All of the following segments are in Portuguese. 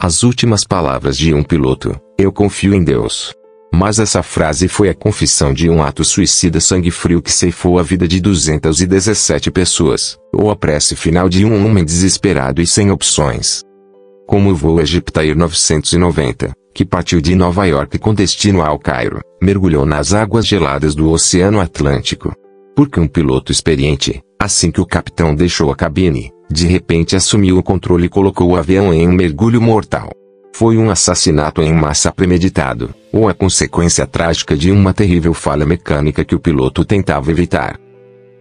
As últimas palavras de um piloto: eu confio em Deus. Mas essa frase foi a confissão de um ato suicida sangue frio que ceifou a vida de 217 pessoas, ou a prece final de um homem desesperado e sem opções. Como o voo Egyptair 990, que partiu de Nova York com destino ao Cairo, mergulhou nas águas geladas do Oceano Atlântico. Porque um piloto experiente, assim que o capitão deixou a cabine, de repente assumiu o controle e colocou o avião em um mergulho mortal. Foi um assassinato em massa premeditado, ou a consequência trágica de uma terrível falha mecânica que o piloto tentava evitar.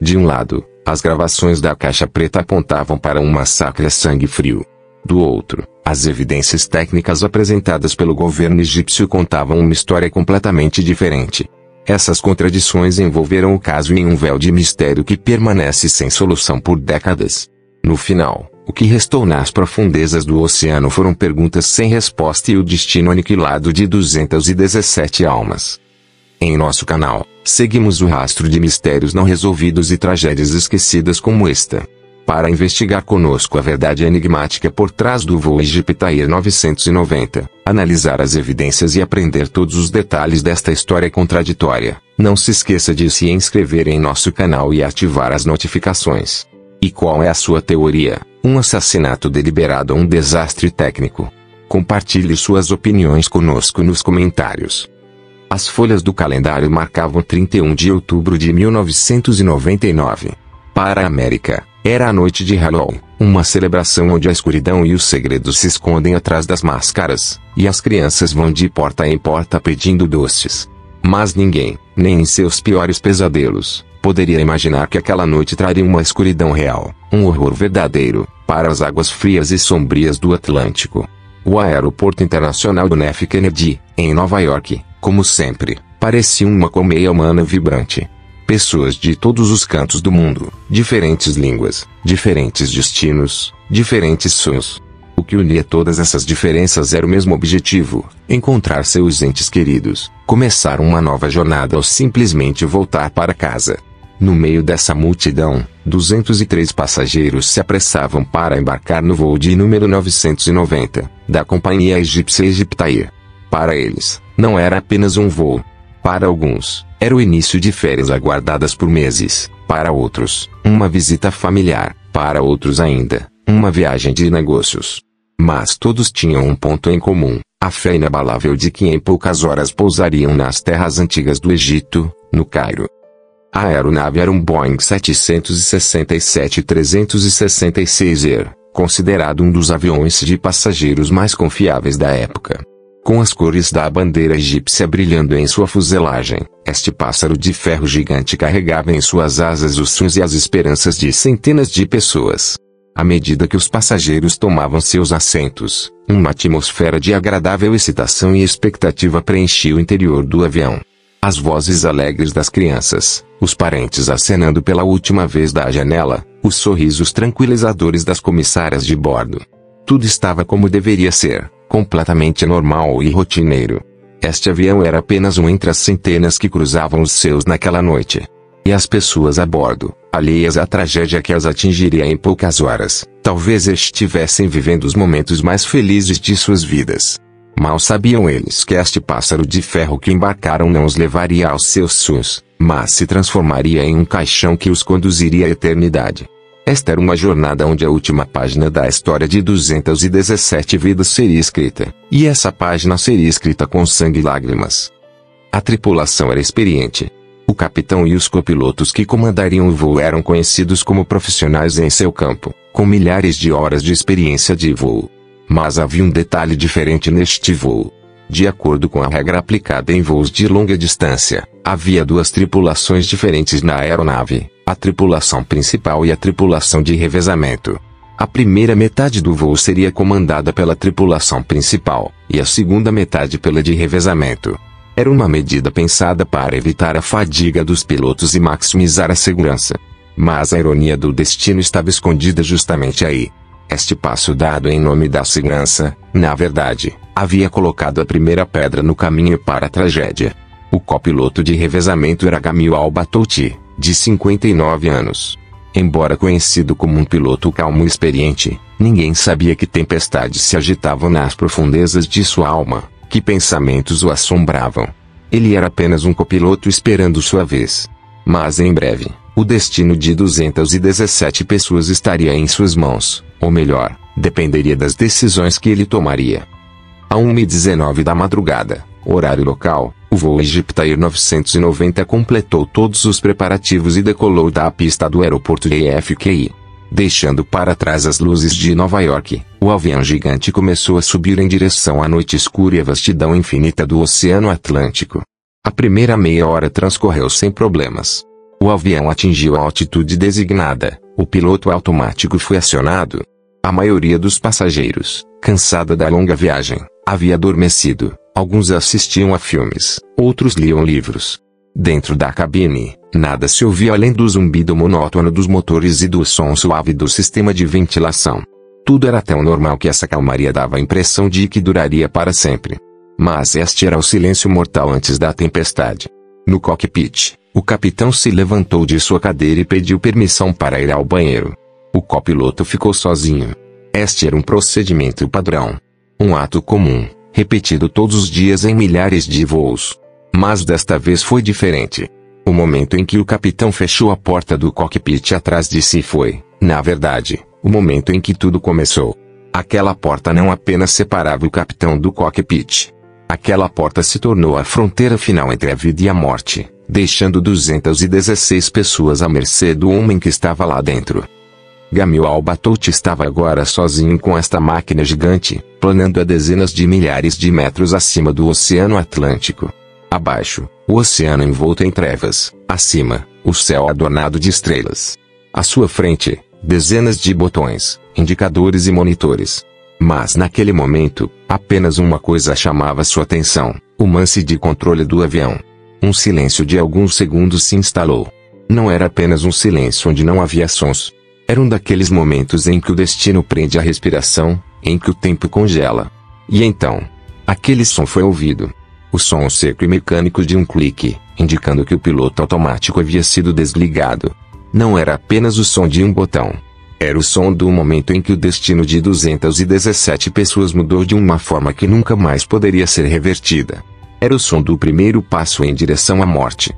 De um lado, as gravações da caixa preta apontavam para um massacre a sangue frio. Do outro, as evidências técnicas apresentadas pelo governo egípcio contavam uma história completamente diferente. Essas contradições envolveram o caso em um véu de mistério que permanece sem solução por décadas. No final, o que restou nas profundezas do oceano foram perguntas sem resposta e o destino aniquilado de 217 almas. Em nosso canal, seguimos o rastro de mistérios não resolvidos e tragédias esquecidas como esta. Para investigar conosco a verdade enigmática por trás do voo Egyptair 990, analisar as evidências e aprender todos os detalhes desta história contraditória, não se esqueça de se inscrever em nosso canal e ativar as notificações. E qual é a sua teoria? Um assassinato deliberado ou um desastre técnico? Compartilhe suas opiniões conosco nos comentários. As folhas do calendário marcavam 31 de outubro de 1999. Para a América, era a noite de Halloween, uma celebração onde a escuridão e os segredos se escondem atrás das máscaras, e as crianças vão de porta em porta pedindo doces. Mas ninguém, nem em seus piores pesadelos, poderia imaginar que aquela noite traria uma escuridão real, um horror verdadeiro, para as águas frias e sombrias do Atlântico. O Aeroporto Internacional do F. Kennedy, em Nova York, como sempre, parecia uma colmeia humana vibrante. Pessoas de todos os cantos do mundo, diferentes línguas, diferentes destinos, diferentes sonhos. O que unia todas essas diferenças era o mesmo objetivo: encontrar seus entes queridos, começar uma nova jornada ou simplesmente voltar para casa. No meio dessa multidão, 203 passageiros se apressavam para embarcar no voo de número 990, da companhia egípcia Egyptair. Para eles, não era apenas um voo. Para alguns, era o início de férias aguardadas por meses. Para outros, uma visita familiar. Para outros ainda, uma viagem de negócios. Mas todos tinham um ponto em comum: a fé inabalável de que em poucas horas pousariam nas terras antigas do Egito, no Cairo. A aeronave era um Boeing 767-366 considerado um dos aviões de passageiros mais confiáveis da época. Com as cores da bandeira egípcia brilhando em sua fuselagem, este pássaro de ferro gigante carregava em suas asas os sonhos e as esperanças de centenas de pessoas. À medida que os passageiros tomavam seus assentos, uma atmosfera de agradável excitação e expectativa preenchia o interior do avião. As vozes alegres das crianças, os parentes acenando pela última vez da janela, os sorrisos tranquilizadores das comissárias de bordo. Tudo estava como deveria ser, completamente normal e rotineiro. Este avião era apenas um entre as centenas que cruzavam os céus naquela noite. E as pessoas a bordo, alheias à tragédia que as atingiria em poucas horas, talvez estivessem vivendo os momentos mais felizes de suas vidas. Mal sabiam eles que este pássaro de ferro que embarcaram não os levaria aos seus sonhos, mas se transformaria em um caixão que os conduziria à eternidade. Esta era uma jornada onde a última página da história de 217 vidas seria escrita, e essa página seria escrita com sangue e lágrimas. A tripulação era experiente. O capitão e os copilotos que comandariam o voo eram conhecidos como profissionais em seu campo, com milhares de horas de experiência de voo. Mas havia um detalhe diferente neste voo. De acordo com a regra aplicada em voos de longa distância, havia duas tripulações diferentes na aeronave: a tripulação principal e a tripulação de revezamento. A primeira metade do voo seria comandada pela tripulação principal, e a segunda metade pela de revezamento. Era uma medida pensada para evitar a fadiga dos pilotos e maximizar a segurança. Mas a ironia do destino estava escondida justamente aí. Este passo dado em nome da segurança, na verdade, havia colocado a primeira pedra no caminho para a tragédia. O copiloto de revezamento era Gamil Al-Batouti, de 59 anos. Embora conhecido como um piloto calmo e experiente, ninguém sabia que tempestades se agitavam nas profundezas de sua alma, que pensamentos o assombravam. Ele era apenas um copiloto esperando sua vez. Mas em breve, o destino de 217 pessoas estaria em suas mãos, ou melhor, dependeria das decisões que ele tomaria. À 1h19 da madrugada, horário local, o voo Egyptair 990 completou todos os preparativos e decolou da pista do aeroporto JFK. Deixando para trás as luzes de Nova York, o avião gigante começou a subir em direção à noite escura e à vastidão infinita do Oceano Atlântico. A primeira meia hora transcorreu sem problemas. O avião atingiu a altitude designada, o piloto automático foi acionado. A maioria dos passageiros, cansada da longa viagem, havia adormecido. Alguns assistiam a filmes, outros liam livros. Dentro da cabine, nada se ouvia além do zumbido monótono dos motores e do som suave do sistema de ventilação. Tudo era tão normal que essa calmaria dava a impressão de que duraria para sempre. Mas este era o silêncio mortal antes da tempestade. No cockpit, o capitão se levantou de sua cadeira e pediu permissão para ir ao banheiro. O copiloto ficou sozinho. Este era um procedimento padrão. Um ato comum, repetido todos os dias em milhares de voos. Mas desta vez foi diferente. O momento em que o capitão fechou a porta do cockpit atrás de si foi, na verdade, o momento em que tudo começou. Aquela porta não apenas separava o capitão do cockpit. Aquela porta se tornou a fronteira final entre a vida e a morte, deixando 216 pessoas à mercê do homem que estava lá dentro. Gamil Al-Batouti estava agora sozinho com esta máquina gigante, planando a dezenas de milhares de metros acima do Oceano Atlântico. Abaixo, o oceano envolto em trevas. Acima, o céu adornado de estrelas. À sua frente, dezenas de botões, indicadores e monitores. Mas naquele momento, apenas uma coisa chamava sua atenção: o manche de controle do avião. Um silêncio de alguns segundos se instalou. Não era apenas um silêncio onde não havia sons. Era um daqueles momentos em que o destino prende a respiração, em que o tempo congela. E então, aquele som foi ouvido. O som seco e mecânico de um clique, indicando que o piloto automático havia sido desligado. Não era apenas o som de um botão. Era o som do momento em que o destino de 217 pessoas mudou de uma forma que nunca mais poderia ser revertida. Era o som do primeiro passo em direção à morte.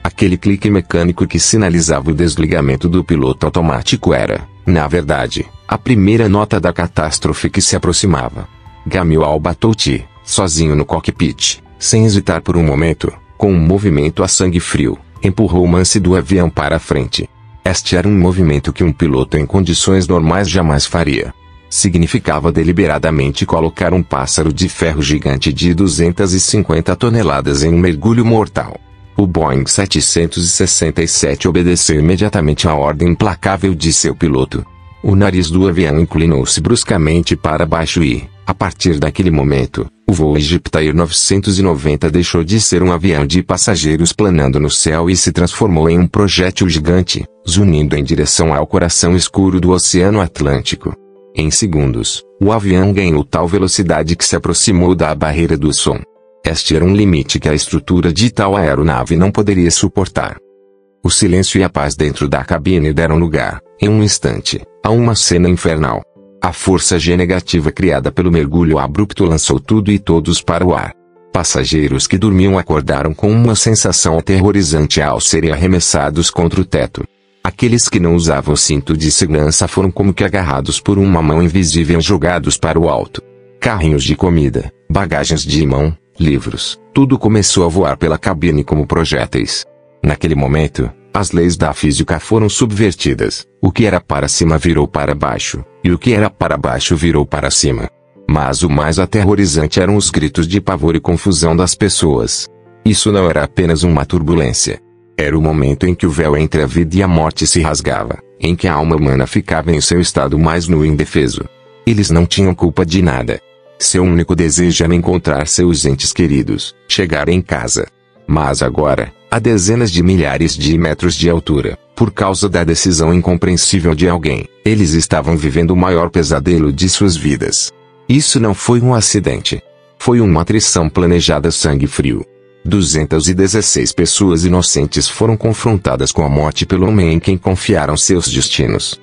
Aquele clique mecânico que sinalizava o desligamento do piloto automático era, na verdade, a primeira nota da catástrofe que se aproximava. Gamil Al-Batouti, sozinho no cockpit, sem hesitar por um momento, com um movimento a sangue frio, empurrou o manche do avião para a frente. Este era um movimento que um piloto em condições normais jamais faria. Significava deliberadamente colocar um pássaro de ferro gigante de 250 toneladas em um mergulho mortal. O Boeing 767 obedeceu imediatamente à ordem implacável de seu piloto. O nariz do avião inclinou-se bruscamente para baixo e, a partir daquele momento, o voo Egyptair 990 deixou de ser um avião de passageiros planando no céu e se transformou em um projétil gigante, zunindo em direção ao coração escuro do Oceano Atlântico. Em segundos, o avião ganhou tal velocidade que se aproximou da barreira do som. Este era um limite que a estrutura de tal aeronave não poderia suportar. O silêncio e a paz dentro da cabine deram lugar, em um instante, a uma cena infernal. A força G negativa criada pelo mergulho abrupto lançou tudo e todos para o ar. Passageiros que dormiam acordaram com uma sensação aterrorizante ao serem arremessados contra o teto. Aqueles que não usavam cinto de segurança foram como que agarrados por uma mão invisível e jogados para o alto. Carrinhos de comida, bagagens de mão, livros, tudo começou a voar pela cabine como projéteis. Naquele momento, as leis da física foram subvertidas. O que era para cima virou para baixo, e o que era para baixo virou para cima. Mas o mais aterrorizante eram os gritos de pavor e confusão das pessoas. Isso não era apenas uma turbulência. Era o momento em que o véu entre a vida e a morte se rasgava, em que a alma humana ficava em seu estado mais nu e indefeso. Eles não tinham culpa de nada. Seu único desejo era encontrar seus entes queridos, chegar em casa. Mas agora, a dezenas de milhares de metros de altura, por causa da decisão incompreensível de alguém, eles estavam vivendo o maior pesadelo de suas vidas. Isso não foi um acidente. Foi uma atrição planejada a sangue frio. 216 pessoas inocentes foram confrontadas com a morte pelo homem em quem confiaram seus destinos.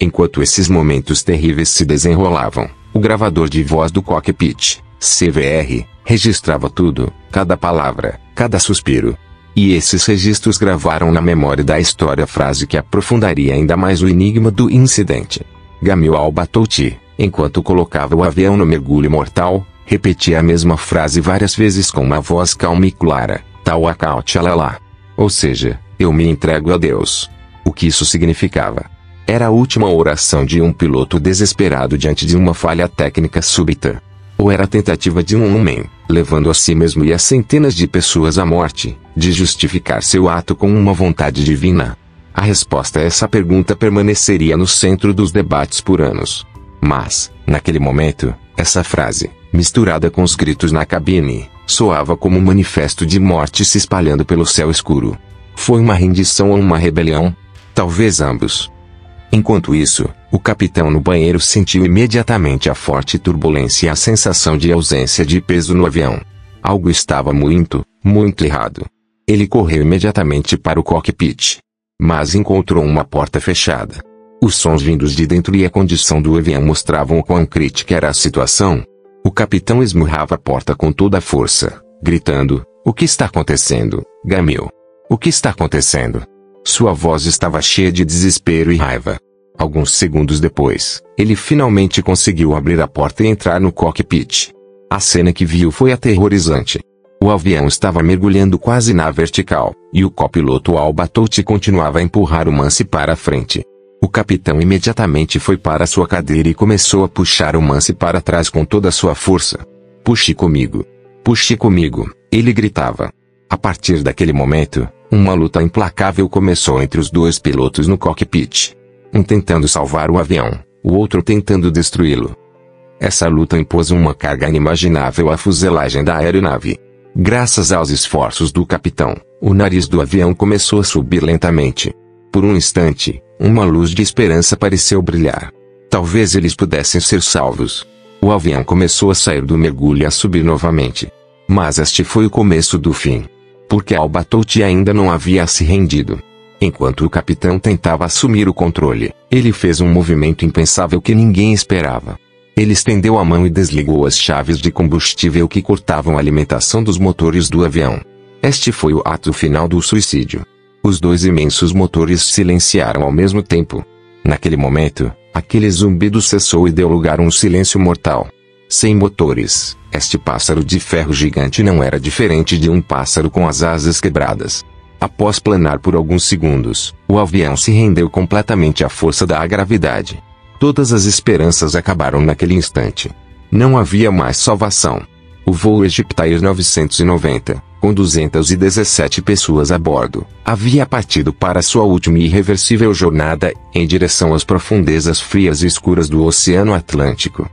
Enquanto esses momentos terríveis se desenrolavam, o gravador de voz do cockpit, CVR, registrava tudo, cada palavra, cada suspiro. E esses registros gravaram na memória da história a frase que aprofundaria ainda mais o enigma do incidente. Gamil Al-Batouti, enquanto colocava o avião no mergulho mortal, repetia a mesma frase várias vezes com uma voz calma e clara, Tawakkal 'ala Allah. Ou seja, eu me entrego a Deus. O que isso significava? Era a última oração de um piloto desesperado diante de uma falha técnica súbita. Ou era a tentativa de um homem, levando a si mesmo e a centenas de pessoas à morte, de justificar seu ato com uma vontade divina? A resposta a essa pergunta permaneceria no centro dos debates por anos. Mas, naquele momento, essa frase, misturada com os gritos na cabine, soava como um manifesto de morte se espalhando pelo céu escuro. Foi uma rendição ou uma rebelião? Talvez ambos. Enquanto isso, o capitão no banheiro sentiu imediatamente a forte turbulência e a sensação de ausência de peso no avião. Algo estava muito, muito errado. Ele correu imediatamente para o cockpit. Mas encontrou uma porta fechada. Os sons vindos de dentro e a condição do avião mostravam o quão crítica era a situação. O capitão esmurrava a porta com toda a força, gritando, "O que está acontecendo, Gamil? O que está acontecendo?" Sua voz estava cheia de desespero e raiva. Alguns segundos depois, ele finalmente conseguiu abrir a porta e entrar no cockpit. A cena que viu foi aterrorizante. O avião estava mergulhando quase na vertical, e o copiloto Al-Batouti continuava a empurrar o Mance para a frente. O capitão imediatamente foi para sua cadeira e começou a puxar o Mance para trás com toda a sua força. "Puxe comigo! Puxe comigo!" ele gritava. A partir daquele momento, uma luta implacável começou entre os dois pilotos no cockpit. Um tentando salvar o avião, o outro tentando destruí-lo. Essa luta impôs uma carga inimaginável à fuselagem da aeronave. Graças aos esforços do capitão, o nariz do avião começou a subir lentamente. Por um instante, uma luz de esperança pareceu brilhar. Talvez eles pudessem ser salvos. O avião começou a sair do mergulho e a subir novamente. Mas este foi o começo do fim. Porque Al-Batouti ainda não havia se rendido. Enquanto o capitão tentava assumir o controle, ele fez um movimento impensável que ninguém esperava. Ele estendeu a mão e desligou as chaves de combustível que cortavam a alimentação dos motores do avião. Este foi o ato final do suicídio. Os dois imensos motores silenciaram ao mesmo tempo. Naquele momento, aquele zumbido cessou e deu lugar a um silêncio mortal. Sem motores, este pássaro de ferro gigante não era diferente de um pássaro com as asas quebradas. Após planar por alguns segundos, o avião se rendeu completamente à força da gravidade. Todas as esperanças acabaram naquele instante. Não havia mais salvação. O voo Egyptair 990, com 217 pessoas a bordo, havia partido para sua última e irreversível jornada, em direção às profundezas frias e escuras do Oceano Atlântico.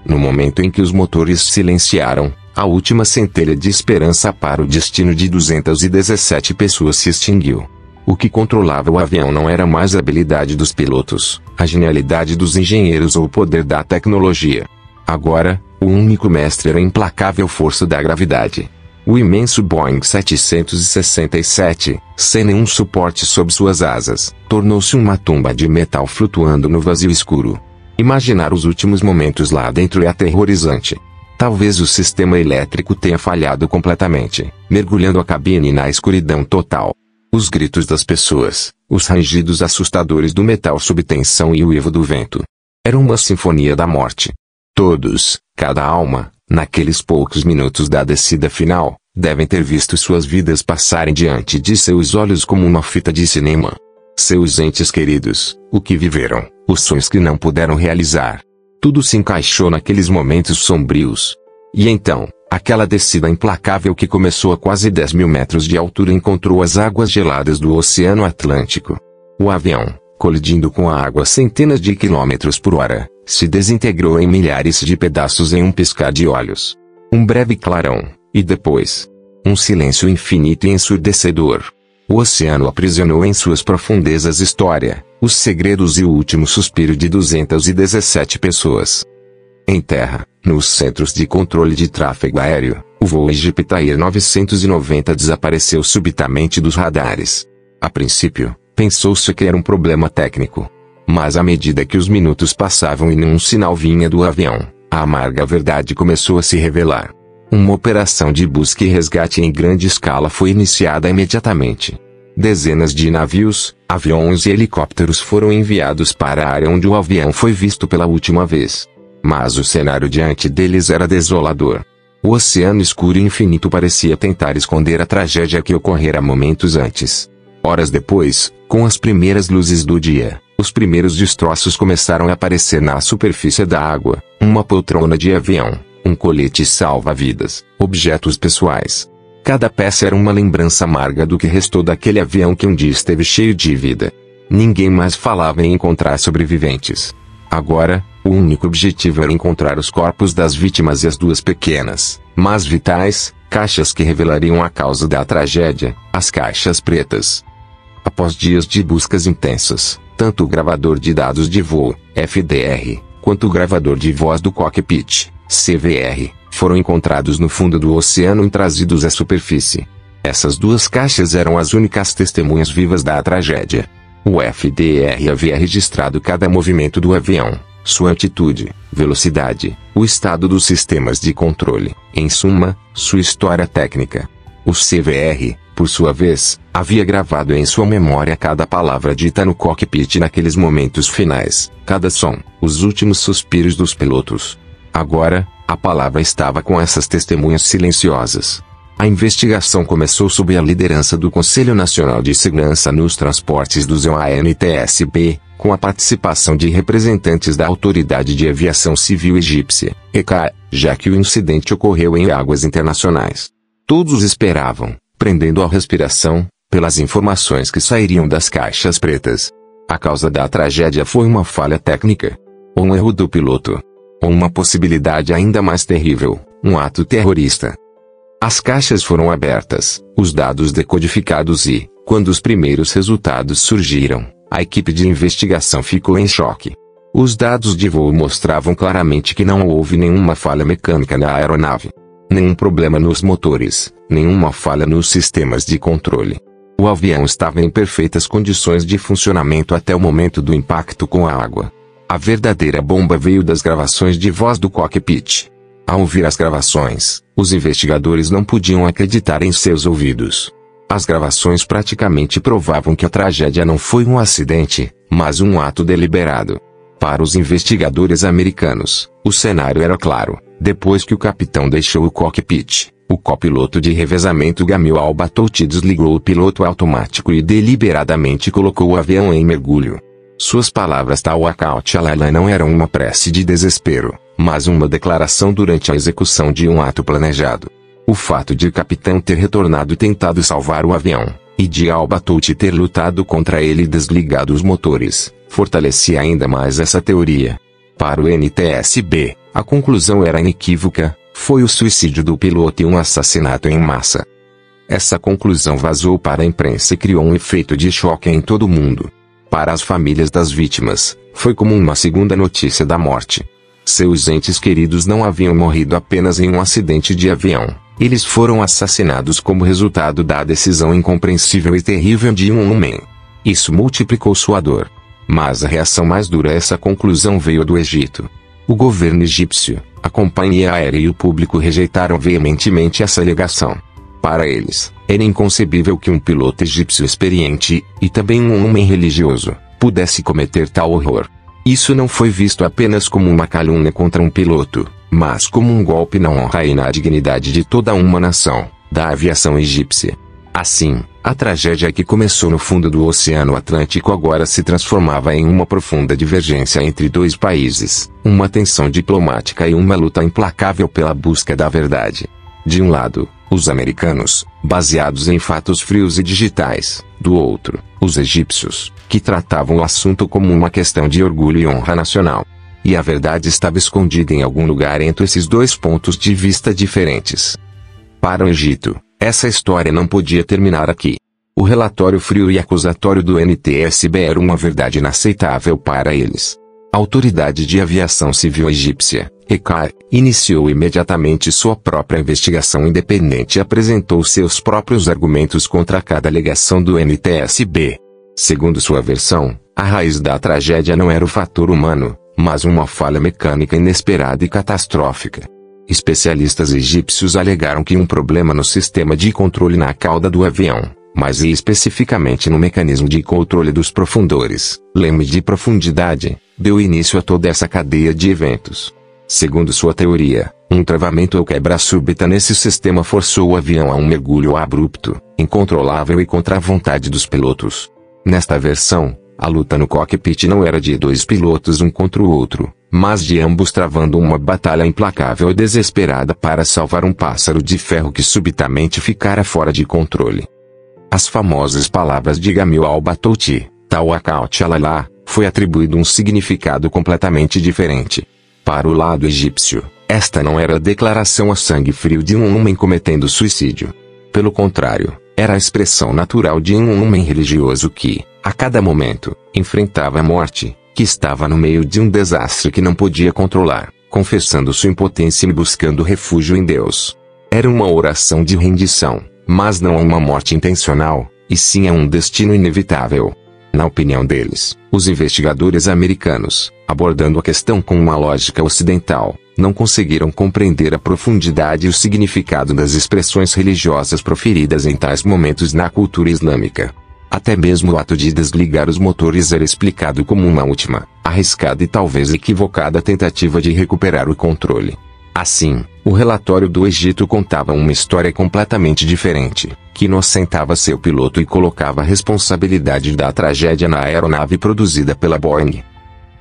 No momento em que os motores silenciaram, a última centelha de esperança para o destino de 217 pessoas se extinguiu. O que controlava o avião não era mais a habilidade dos pilotos, a genialidade dos engenheiros ou o poder da tecnologia. Agora, o único mestre era a implacável força da gravidade. O imenso Boeing 767, sem nenhum suporte sob suas asas, tornou-se uma tumba de metal flutuando no vazio escuro. Imaginar os últimos momentos lá dentro é aterrorizante. Talvez o sistema elétrico tenha falhado completamente, mergulhando a cabine na escuridão total. Os gritos das pessoas, os rangidos assustadores do metal sob tensão e o uivo do vento. Era uma sinfonia da morte. Todos, cada alma, naqueles poucos minutos da descida final, devem ter visto suas vidas passarem diante de seus olhos como uma fita de cinema. Seus entes queridos, o que viveram, os sonhos que não puderam realizar. Tudo se encaixou naqueles momentos sombrios. E então, aquela descida implacável que começou a quase 10.000 metros de altura encontrou as águas geladas do Oceano Atlântico. O avião, colidindo com a água a centenas de quilômetros por hora, se desintegrou em milhares de pedaços em um piscar de olhos. Um breve clarão, e depois, um silêncio infinito e ensurdecedor. O oceano aprisionou em suas profundezas história, os segredos e o último suspiro de 217 pessoas. Em terra, nos centros de controle de tráfego aéreo, O voo Egyptair 990 desapareceu subitamente dos radares. A princípio, pensou-se que era um problema técnico. Mas à medida que os minutos passavam e nenhum sinal vinha do avião, a amarga verdade começou a se revelar. Uma operação de busca e resgate em grande escala foi iniciada imediatamente. Dezenas de navios, aviões e helicópteros foram enviados para a área onde o avião foi visto pela última vez. Mas o cenário diante deles era desolador. O oceano escuro e infinito parecia tentar esconder a tragédia que ocorrera momentos antes. Horas depois, com as primeiras luzes do dia, os primeiros destroços começaram a aparecer na superfície da água: uma poltrona de avião, um colete salva-vidas, objetos pessoais. Cada peça era uma lembrança amarga do que restou daquele avião que um dia esteve cheio de vida. Ninguém mais falava em encontrar sobreviventes. Agora, o único objetivo era encontrar os corpos das vítimas e as duas pequenas, mas vitais, caixas que revelariam a causa da tragédia: as caixas pretas. Após dias de buscas intensas, tanto o gravador de dados de voo, FDR, quanto o gravador de voz do cockpit, CVR, foram encontrados no fundo do oceano e trazidos à superfície. Essas duas caixas eram as únicas testemunhas vivas da tragédia. O FDR havia registrado cada movimento do avião, sua altitude, velocidade, o estado dos sistemas de controle, em suma, sua história técnica. O CVR, por sua vez, havia gravado em sua memória cada palavra dita no cockpit naqueles momentos finais, cada som, os últimos suspiros dos pilotos. Agora, a palavra estava com essas testemunhas silenciosas. A investigação começou sob a liderança do Conselho Nacional de Segurança nos Transportes do ANTSB, com a participação de representantes da Autoridade de Aviação Civil Egípcia, ECA, já que o incidente ocorreu em águas internacionais. Todos esperavam, prendendo a respiração, pelas informações que sairiam das caixas pretas. A causa da tragédia foi uma falha técnica, ou um erro do piloto, ou uma possibilidade ainda mais terrível, um ato terrorista. As caixas foram abertas, os dados decodificados e, quando os primeiros resultados surgiram, a equipe de investigação ficou em choque. Os dados de voo mostravam claramente que não houve nenhuma falha mecânica na aeronave. Nenhum problema nos motores, nenhuma falha nos sistemas de controle. O avião estava em perfeitas condições de funcionamento até o momento do impacto com a água. A verdadeira bomba veio das gravações de voz do cockpit. Ao ouvir as gravações, os investigadores não podiam acreditar em seus ouvidos. As gravações praticamente provavam que a tragédia não foi um acidente, mas um ato deliberado. Para os investigadores americanos, o cenário era claro. Depois que o capitão deixou o cockpit, o copiloto de revezamento Gamil Al-Batouti desligou o piloto automático e deliberadamente colocou o avião em mergulho. Suas palavras Tawakkalt ala Allah não eram uma prece de desespero, mas uma declaração durante a execução de um ato planejado. O fato de o capitão ter retornado e tentado salvar o avião, e de Al-Batouti ter lutado contra ele e desligado os motores, fortalecia ainda mais essa teoria. Para o NTSB, a conclusão era inequívoca: foi o suicídio do piloto e um assassinato em massa. Essa conclusão vazou para a imprensa e criou um efeito de choque em todo o mundo. Para as famílias das vítimas, foi como uma segunda notícia da morte. Seus entes queridos não haviam morrido apenas em um acidente de avião, eles foram assassinados como resultado da decisão incompreensível e terrível de um homem. Isso multiplicou sua dor. Mas a reação mais dura a essa conclusão veio do Egito. O governo egípcio, a companhia aérea e o público rejeitaram veementemente essa alegação. Para eles, era inconcebível que um piloto egípcio experiente, e também um homem religioso, pudesse cometer tal horror. Isso não foi visto apenas como uma calúnia contra um piloto, mas como um golpe na honra e na dignidade de toda uma nação, da aviação egípcia. Assim, a tragédia que começou no fundo do Oceano Atlântico agora se transformava em uma profunda divergência entre dois países, uma tensão diplomática e uma luta implacável pela busca da verdade. De um lado, os americanos, baseados em fatos frios e digitais; do outro, os egípcios, que tratavam o assunto como uma questão de orgulho e honra nacional. E a verdade estava escondida em algum lugar entre esses dois pontos de vista diferentes. Para o Egito, essa história não podia terminar aqui. O relatório frio e acusatório do NTSB era uma verdade inaceitável para eles. A Autoridade de Aviação Civil Egípcia, ECA iniciou imediatamente sua própria investigação independente e apresentou seus próprios argumentos contra cada alegação do NTSB. Segundo sua versão, a raiz da tragédia não era o fator humano, mas uma falha mecânica inesperada e catastrófica. Especialistas egípcios alegaram que um problema no sistema de controle na cauda do avião, mas especificamente no mecanismo de controle dos profundores, leme de profundidade, deu início a toda essa cadeia de eventos. Segundo sua teoria, um travamento ou quebra súbita nesse sistema forçou o avião a um mergulho abrupto, incontrolável e contra a vontade dos pilotos. Nesta versão, a luta no cockpit não era de dois pilotos um contra o outro, mas de ambos travando uma batalha implacável e desesperada para salvar um pássaro de ferro que subitamente ficara fora de controle. As famosas palavras de Gamil al-Batouti, Tawakkal ala Allah, foi atribuído um significado completamente diferente. Para o lado egípcio, esta não era a declaração a sangue frio de um homem cometendo suicídio. Pelo contrário, era a expressão natural de um homem religioso que, a cada momento, enfrentava a morte, que estava no meio de um desastre que não podia controlar, confessando sua impotência e buscando refúgio em Deus. Era uma oração de rendição, mas não a uma morte intencional, e sim a um destino inevitável. Na opinião deles, os investigadores americanos, abordando a questão com uma lógica ocidental, não conseguiram compreender a profundidade e o significado das expressões religiosas proferidas em tais momentos na cultura islâmica. Até mesmo o ato de desligar os motores era explicado como uma última, arriscada e talvez equivocada tentativa de recuperar o controle. Assim, o relatório do Egito contava uma história completamente diferente, que inocentava seu piloto e colocava a responsabilidade da tragédia na aeronave produzida pela Boeing.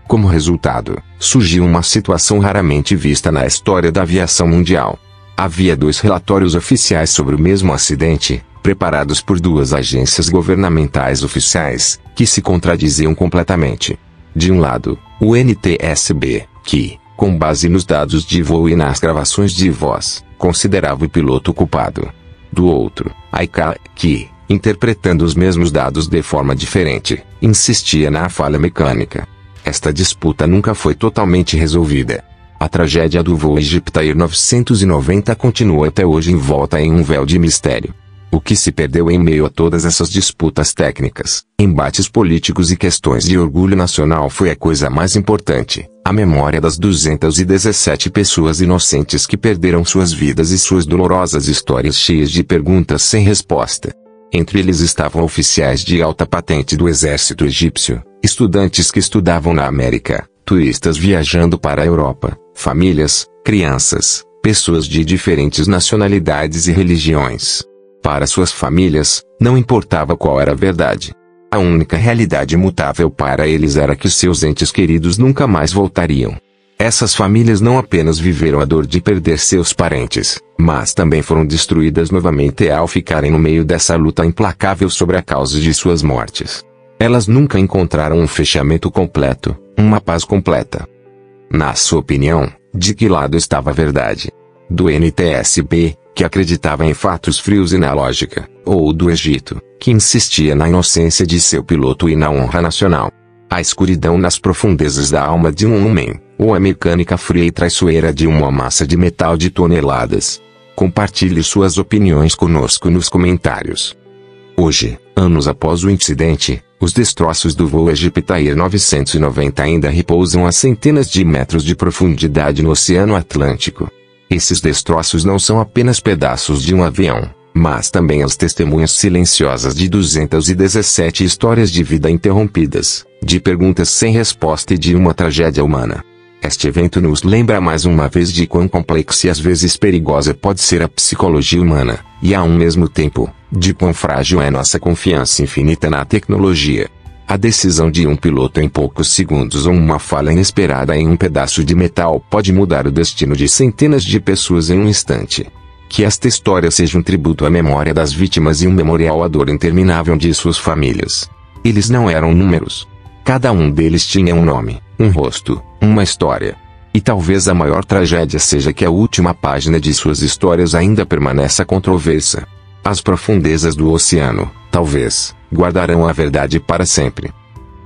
Como resultado, surgiu uma situação raramente vista na história da aviação mundial. Havia dois relatórios oficiais sobre o mesmo acidente, preparados por duas agências governamentais oficiais, que se contradiziam completamente. De um lado, o NTSB, que, com base nos dados de voo e nas gravações de voz, considerava o piloto culpado. Do outro, a ECA, que, interpretando os mesmos dados de forma diferente, insistia na falha mecânica. Esta disputa nunca foi totalmente resolvida. A tragédia do voo Egyptair 990 continua até hoje envolta em um véu de mistério. O que se perdeu em meio a todas essas disputas técnicas, embates políticos e questões de orgulho nacional foi a coisa mais importante, a memória das 217 pessoas inocentes que perderam suas vidas e suas dolorosas histórias cheias de perguntas sem resposta. Entre eles estavam oficiais de alta patente do exército egípcio, estudantes que estudavam na América, turistas viajando para a Europa, famílias, crianças, pessoas de diferentes nacionalidades e religiões. Para suas famílias, não importava qual era a verdade. A única realidade imutável para eles era que seus entes queridos nunca mais voltariam. Essas famílias não apenas viveram a dor de perder seus parentes, mas também foram destruídas novamente ao ficarem no meio dessa luta implacável sobre a causa de suas mortes. Elas nunca encontraram um fechamento completo, uma paz completa. Na sua opinião, de que lado estava a verdade? Do NTSB, que acreditava em fatos frios e na lógica, ou do Egito, que insistia na inocência de seu piloto e na honra nacional? A escuridão nas profundezas da alma de um homem, ou a mecânica fria e traiçoeira de uma massa de metal de toneladas? Compartilhe suas opiniões conosco nos comentários. Hoje, anos após o incidente, os destroços do voo Egyptair 990 ainda repousam a centenas de metros de profundidade no Oceano Atlântico. Esses destroços não são apenas pedaços de um avião, mas também as testemunhas silenciosas de 217 histórias de vida interrompidas, de perguntas sem resposta e de uma tragédia humana. Este evento nos lembra mais uma vez de quão complexa e às vezes perigosa pode ser a psicologia humana, e ao mesmo tempo, de quão frágil é nossa confiança infinita na tecnologia. A decisão de um piloto em poucos segundos ou uma falha inesperada em um pedaço de metal pode mudar o destino de centenas de pessoas em um instante. Que esta história seja um tributo à memória das vítimas e um memorial à dor interminável de suas famílias. Eles não eram números. Cada um deles tinha um nome, um rosto, uma história. E talvez a maior tragédia seja que a última página de suas histórias ainda permaneça controversa. As profundezas do oceano, talvez, guardarão a verdade para sempre.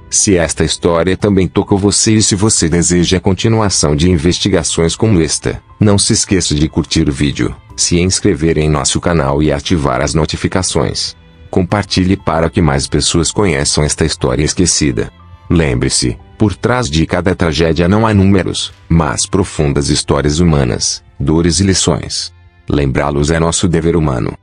Se esta história também tocou você e se você deseja a continuação de investigações como esta, não se esqueça de curtir o vídeo, se inscrever em nosso canal e ativar as notificações. Compartilhe para que mais pessoas conheçam esta história esquecida. Lembre-se, por trás de cada tragédia não há números, mas profundas histórias humanas, dores e lições. Lembrá-los é nosso dever humano.